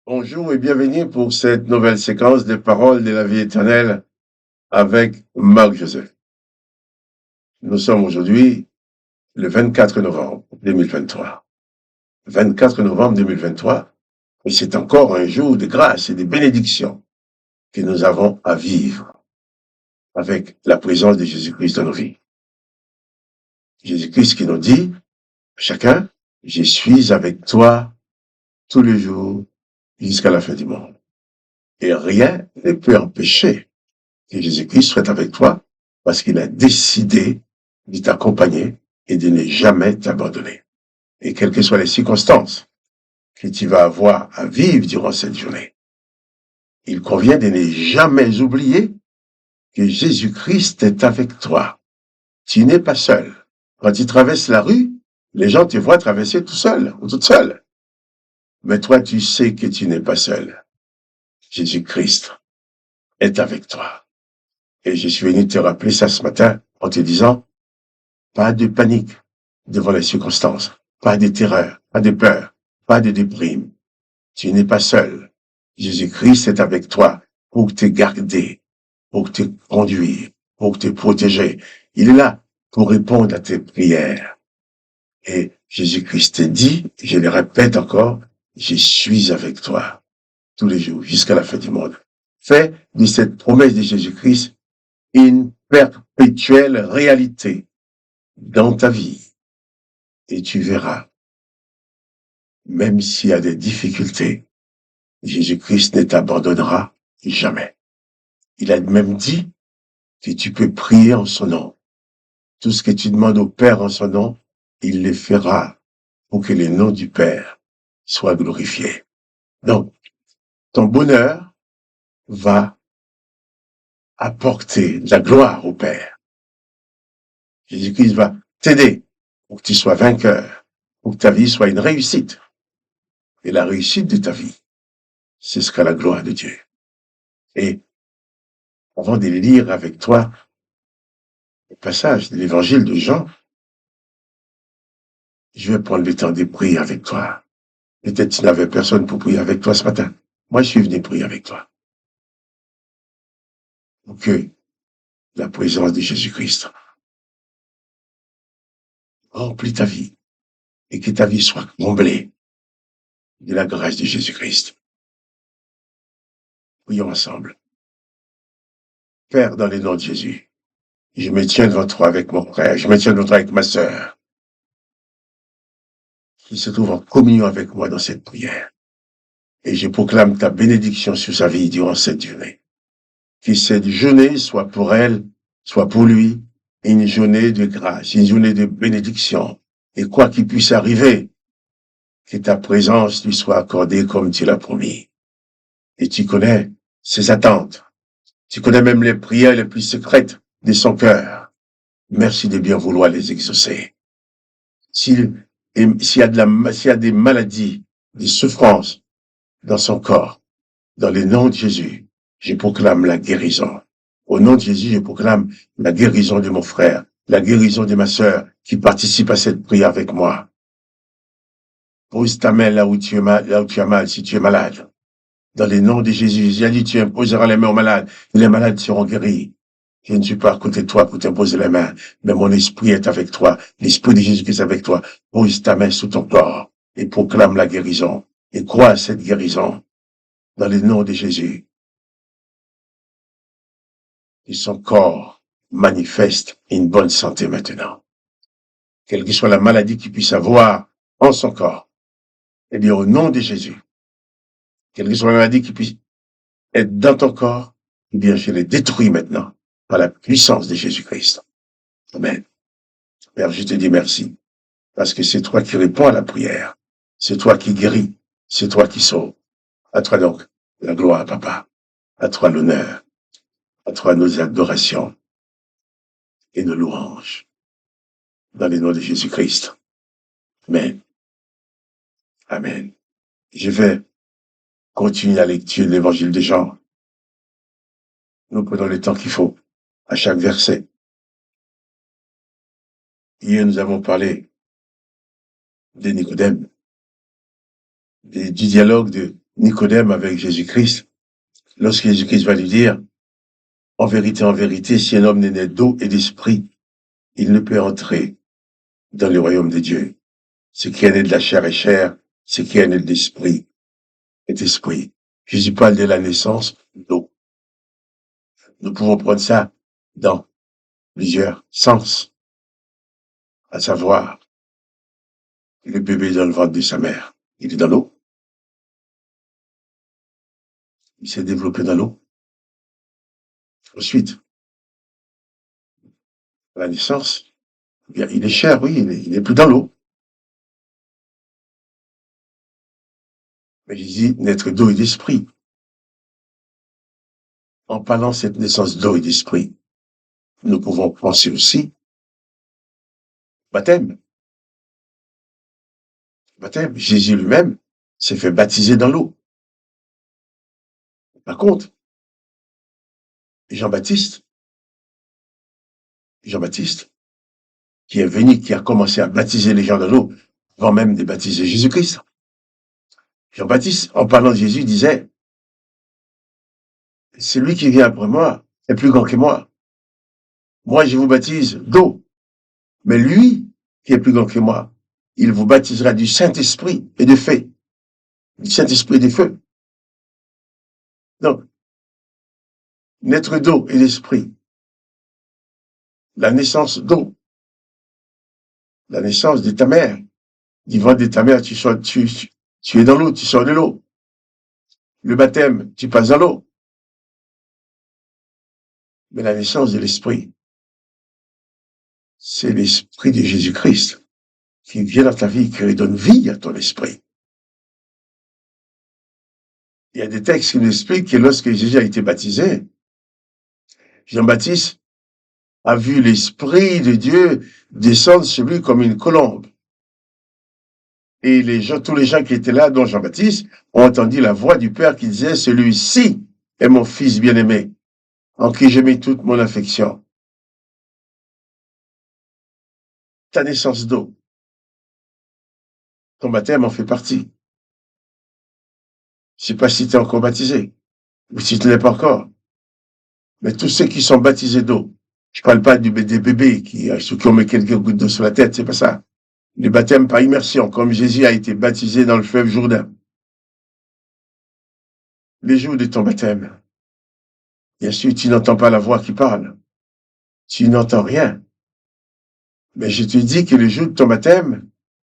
Bonjour et bienvenue pour cette nouvelle séquence des paroles de la vie éternelle avec Marc Joseph. Nous sommes aujourd'hui le 24 novembre 2023. 24 novembre 2023, et c'est encore un jour de grâce et de bénédiction que nous avons à vivre avec la présence de Jésus-Christ dans nos vies. Jésus-Christ qui nous dit, chacun, je suis avec toi tous les jours jusqu'à la fin du monde. Et rien ne peut empêcher que Jésus-Christ soit avec toi parce qu'il a décidé de t'accompagner et de ne jamais t'abandonner. Et quelles que soient les circonstances que tu vas avoir à vivre durant cette journée, il convient de ne jamais oublier que Jésus-Christ est avec toi. Tu n'es pas seul. Quand tu traverses la rue, les gens te voient traverser tout seul ou toute seule. Mais toi, tu sais que tu n'es pas seul. Jésus-Christ est avec toi. Et je suis venu te rappeler ça ce matin en te disant, pas de panique devant les circonstances, pas de terreur, pas de peur, pas de déprime. Tu n'es pas seul. Jésus-Christ est avec toi pour te garder, pour te conduire, pour te protéger. Il est là pour répondre à tes prières. Et Jésus-Christ te dit, je le répète encore, je suis avec toi tous les jours jusqu'à la fin du monde. Fais de cette promesse de Jésus-Christ une perpétuelle réalité dans ta vie. Et tu verras, même s'il y a des difficultés, Jésus-Christ ne t'abandonnera jamais. Il a même dit que tu peux prier en son nom. Tout ce que tu demandes au Père en son nom, il le fera pour que le nom du Père soit glorifié. Donc, ton bonheur va apporter de la gloire au Père. Jésus-Christ va t'aider pour que tu sois vainqueur, pour que ta vie soit une réussite. Et la réussite de ta vie, ce sera la gloire de Dieu. Et avant de lire avec toi le passage de l'évangile de Jean, je vais prendre le temps de prier avec toi. Peut-être tu n'avais personne pour prier avec toi ce matin. Moi, je suis venu prier avec toi. Pour que la présence de Jésus-Christ remplit ta vie et que ta vie soit comblée de la grâce de Jésus-Christ. Prions ensemble. Père, dans le nom de Jésus, je me tiens devant toi avec mon frère, je me tiens devant toi avec ma sœur, qui se trouve en communion avec moi dans cette prière. Et je proclame ta bénédiction sur sa vie durant cette journée. Que cette journée soit pour elle, soit pour lui, une journée de grâce, une journée de bénédiction. Et quoi qu'il puisse arriver, que ta présence lui soit accordée comme tu l'as promis. Et tu connais ses attentes. Tu connais même les prières les plus secrètes de son cœur. Merci de bien vouloir les exaucer. S'il y a des maladies, des souffrances dans son corps, dans le nom de Jésus, je proclame la guérison. Au nom de Jésus, je proclame la guérison de mon frère, la guérison de ma sœur qui participe à cette prière avec moi. Pose ta main là où tu as mal, si tu es malade. Dans le nom de Jésus, Jésus a dit, tu imposeras les mains aux malades et les malades seront guéris. Je ne suis pas à côté de toi pour t'imposer les mains, mais mon esprit est avec toi. L'esprit de Jésus est avec toi. Pose ta main sous ton corps et proclame la guérison. Et crois à cette guérison dans le nom de Jésus. Et son corps manifeste une bonne santé maintenant. Quelle que soit la maladie qu'il puisse avoir en son corps, eh bien, au nom de Jésus, quelle que soit la maladie qui puisse être dans ton corps, eh bien, je les détruis maintenant par la puissance de Jésus-Christ. Amen. Père, je te dis merci, parce que c'est toi qui réponds à la prière. C'est toi qui guéris. C'est toi qui sauves. À toi donc, la gloire, Papa. À toi l'honneur. À toi nos adorations et nos louanges. Dans le nom de Jésus-Christ. Amen. Amen. Je vais continuer la lecture de l'évangile de Jean. Nous prenons le temps qu'il faut à chaque verset. Hier, nous avons parlé de Nicodème, du dialogue Nicodème avec Jésus-Christ, lorsque Jésus-Christ va lui dire, en vérité, si un homme n'est né d'eau et d'esprit, il ne peut entrer dans le royaume de Dieu. Ce qui est né de la chair est chair, ce qui est né de l'esprit est esprit. Jésus parle de la naissance d'eau. Nous pouvons prendre ça dans plusieurs sens, à savoir, le bébé dans le ventre de sa mère, il est dans l'eau, il s'est développé dans l'eau. Ensuite, à la naissance, bien, il est chair, oui, il est plus dans l'eau. Mais il dit naître d'eau et d'esprit. En parlant de cette naissance d'eau et d'esprit, nous pouvons penser aussi baptême. Baptême, Jésus lui-même s'est fait baptiser dans l'eau. Par contre, Jean-Baptiste, qui est venu, qui a commencé à baptiser les gens dans l'eau, avant même de baptiser Jésus-Christ. Jean-Baptiste, en parlant de Jésus, disait, celui qui vient après moi est plus grand que moi. Moi, je vous baptise d'eau. Mais lui, qui est plus grand que moi, il vous baptisera du Saint-Esprit et de feu. Du Saint-Esprit et de feu. Donc, naître d'eau et d'esprit. La naissance d'eau. La naissance de ta mère. Du ventre de ta mère, tu es dans l'eau, tu sors de l'eau. Le baptême, tu passes dans l'eau. Mais la naissance de l'esprit, c'est l'esprit de Jésus-Christ qui vient dans ta vie, qui redonne vie à ton esprit. Il y a des textes qui nous expliquent que lorsque Jésus a été baptisé, Jean-Baptiste a vu l'Esprit de Dieu descendre sur lui comme une colombe. Et tous les gens qui étaient là, dont Jean-Baptiste, ont entendu la voix du Père qui disait, celui-ci est mon Fils bien-aimé, en qui je mets toute mon affection. Ta naissance d'eau, ton baptême en fait partie. Je ne sais pas si tu es encore baptisé, ou si tu ne l'es pas encore. Mais tous ceux qui sont baptisés d'eau, je ne parle pas des bébés qui ont mis quelques gouttes d'eau sur la tête, c'est pas ça. Le baptême par immersion, comme Jésus a été baptisé dans le fleuve Jourdain. Les jours de ton baptême, bien sûr, tu n'entends pas la voix qui parle. Tu n'entends rien. Mais je te dis que le jour de ton baptême,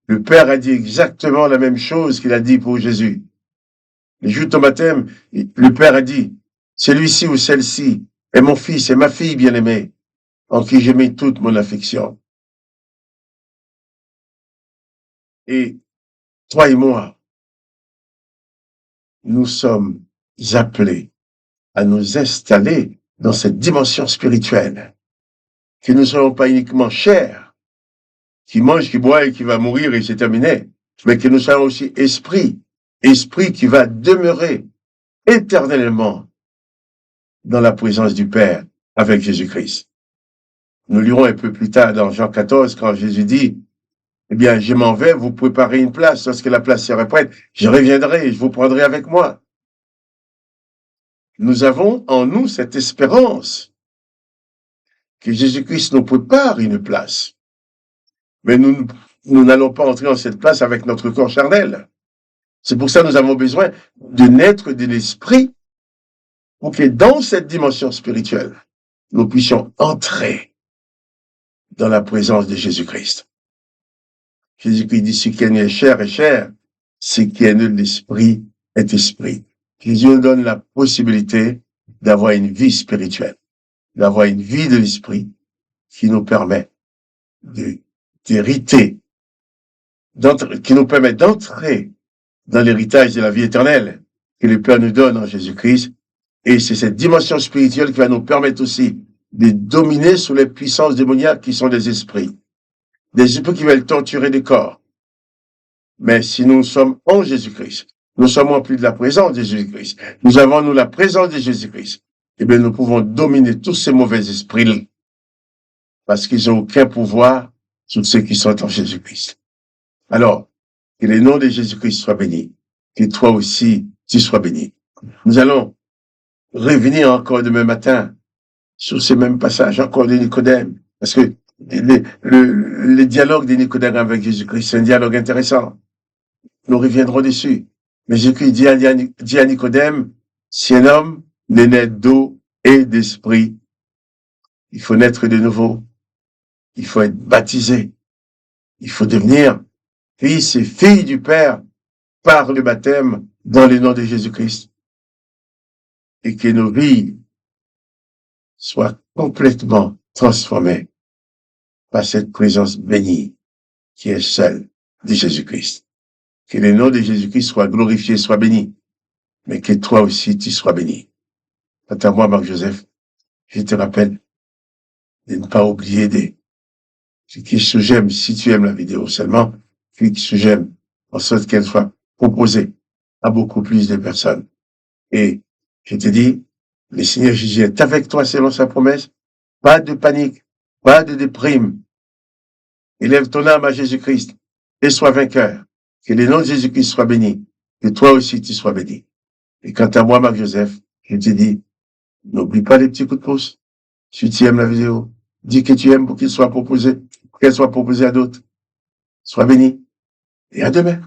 le Père a dit exactement la même chose qu'il a dit pour Jésus. Le jour de ton baptême, le Père a dit, celui-ci ou celle-ci est mon fils et ma fille bien-aimée, en qui je mets toute mon affection. Et toi et moi, nous sommes appelés à nous installer dans cette dimension spirituelle, que nous ne soyons pas uniquement chair, qui mange, qui boit et qui va mourir et c'est terminé, mais que nous soyons aussi esprit qui va demeurer éternellement dans la présence du Père avec Jésus-Christ. Nous lirons un peu plus tard dans Jean 14 quand Jésus dit, eh bien, je m'en vais vous préparer une place. Lorsque la place sera prête, je reviendrai et je vous prendrai avec moi. Nous avons en nous cette espérance que Jésus-Christ nous prépare une place. Mais nous n'allons pas entrer dans cette place avec notre corps charnel. C'est pour ça que nous avons besoin de naître de l'esprit pour que dans cette dimension spirituelle, nous puissions entrer dans la présence de Jésus-Christ. Jésus-Christ dit, ce qui est né chair est chair, ce qui est né de l'esprit est esprit. Jésus nous donne la possibilité d'avoir une vie spirituelle, d'avoir une vie de l'esprit qui nous permet d'hériter, qui nous permet d'entrer dans l'héritage de la vie éternelle que le Père nous donne en Jésus-Christ. Et c'est cette dimension spirituelle qui va nous permettre aussi de dominer sur les puissances démoniaques qui sont des esprits qui veulent torturer des corps. Mais si nous sommes en Jésus-Christ, nous sommes remplis de la présence de Jésus-Christ, nous avons la présence de Jésus-Christ, eh bien nous pouvons dominer tous ces mauvais esprits-là parce qu'ils n'ont aucun pouvoir sur ceux qui sont en Jésus-Christ. Alors, que le nom de Jésus-Christ soit béni, que toi aussi tu sois béni. Nous allons revenir encore demain matin sur ces mêmes passages, encore de Nicodème, parce que le dialogue de Nicodème avec Jésus-Christ, c'est un dialogue intéressant. Nous reviendrons dessus. Mais Jésus-Christ dit à Nicodème, si un homme n'est né d'eau et d'esprit, il faut naître de nouveau. Il faut être baptisé. Il faut devenir fils et fille du Père par le baptême dans le nom de Jésus-Christ. Et que nos vies soient complètement transformées par cette présence bénie qui est celle de Jésus-Christ. Que le nom de Jésus-Christ soit glorifié, soit béni, mais que toi aussi tu sois béni. Quant à moi, Marc-Joseph, je te rappelle de ne pas oublier qui j'aime, si tu aimes la vidéo seulement, clique sur j'aime, en sorte qu'elle soit proposée à beaucoup plus de personnes. Et je te dis, le Seigneur Jésus est avec toi selon sa promesse. Pas de panique, pas de déprime. Élève ton âme à Jésus-Christ et sois vainqueur. Que le nom de Jésus-Christ soit béni. Que toi aussi tu sois béni. Et quant à moi, Marc-Joseph, je te dis, n'oublie pas les petits coups de pouce. Si tu aimes la vidéo, dis que tu aimes pour qu'elle soit proposée à d'autres. Sois béni. Et à demain.